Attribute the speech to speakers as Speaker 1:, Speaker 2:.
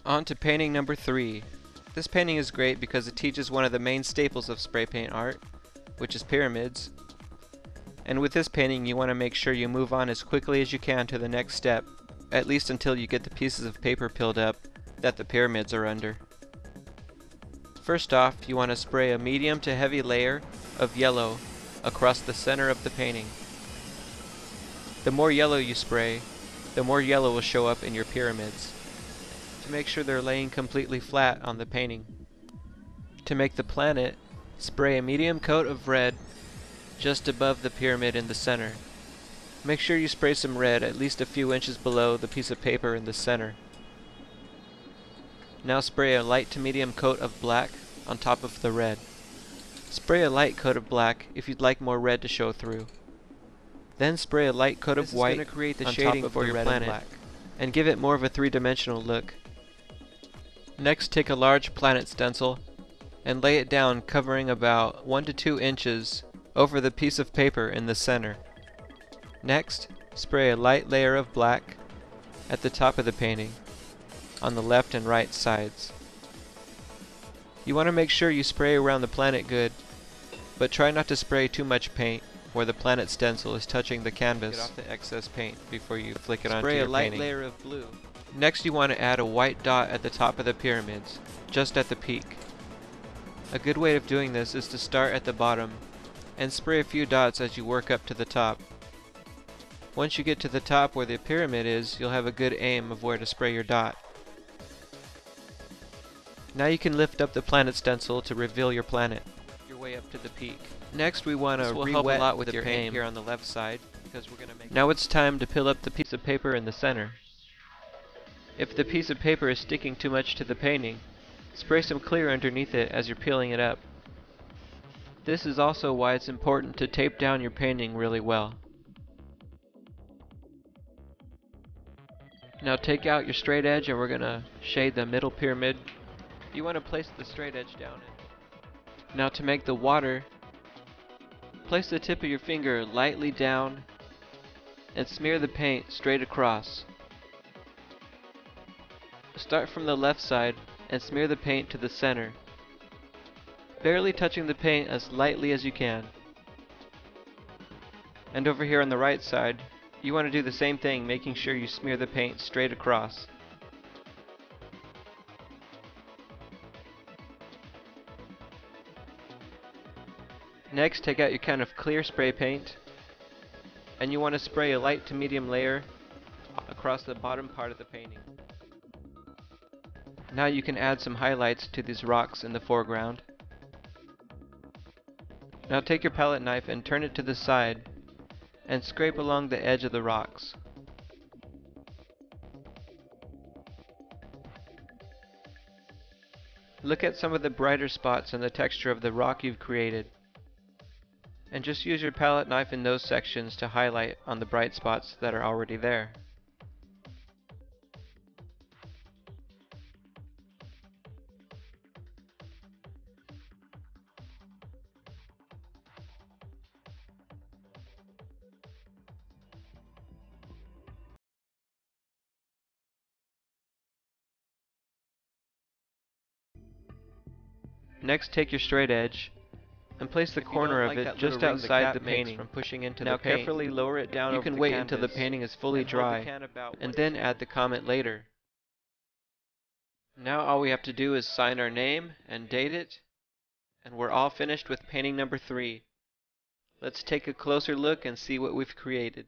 Speaker 1: On to painting number 3. This painting is great because it teaches one of the main staples of spray paint art, which is pyramids. And with this painting you want to make sure you move on as quickly as you can to the next step, at least until you get the pieces of paper peeled up that the pyramids are under. First off, you want to spray a medium to heavy layer of yellow across the center of the painting. The more yellow you spray, the more yellow will show up in your pyramids, to make sure they're laying completely flat on the painting. To make the planet, spray a medium coat of red just above the pyramid in the center. Make sure you spray some red at least a few inches below the piece of paper in the center. Now spray a light to medium coat of black on top of the red. Spray a light coat of black if you'd like more red to show through. Then spray a light coat of white to create the shading for your planet and give it more of a three-dimensional look. Next, take a large planet stencil and lay it down, covering about 1 to 2 inches over the piece of paper in the center. Next, spray a light layer of black at the top of the painting, on the left and right sides. You want to make sure you spray around the planet good, but try not to spray too much paint where the planet stencil is touching the canvas. Get off the excess paint before you flick it onto your painting. Spray a light layer of blue. Next you want to add a white dot at the top of the pyramids, just at the peak. A good way of doing this is to start at the bottom and spray a few dots as you work up to the top. Once you get to the top where the pyramid is, you'll have a good aim of where to spray your dot. Now you can lift up the planet stencil to reveal your planet. Your way up to the peak. Next we want to re-wet a lot with your paint here on the left side, because we're going to make. Now it's time to peel up the piece of paper in the center. If the piece of paper is sticking too much to the painting, spray some clear underneath it as you're peeling it up. This is also why it's important to tape down your painting really well. Now take out your straight edge and we're going to shade the middle pyramid. You want to place the straight edge down. Now to make the water, place the tip of your finger lightly down and smear the paint straight across. Start from the left side and smear the paint to the center, barely touching the paint as lightly as you can. And over here on the right side, you want to do the same thing, making sure you smear the paint straight across. Next, take out your can of clear spray paint, and you want to spray a light to medium layer across the bottom part of the painting. Now you can add some highlights to these rocks in the foreground. Now take your palette knife and turn it to the side and scrape along the edge of the rocks. Look at some of the brighter spots in the texture of the rock you've created, and just use your palette knife in those sections to highlight on the bright spots that are already there. Next, take your straight edge and place the corner of it just outside the painting from pushing into the paint. Now carefully lower it down over the canvas. You can wait until the painting is fully dry and then add the comment later. Now all we have to do is sign our name and date it, and we're all finished with painting number 3. Let's take a closer look and see what we've created.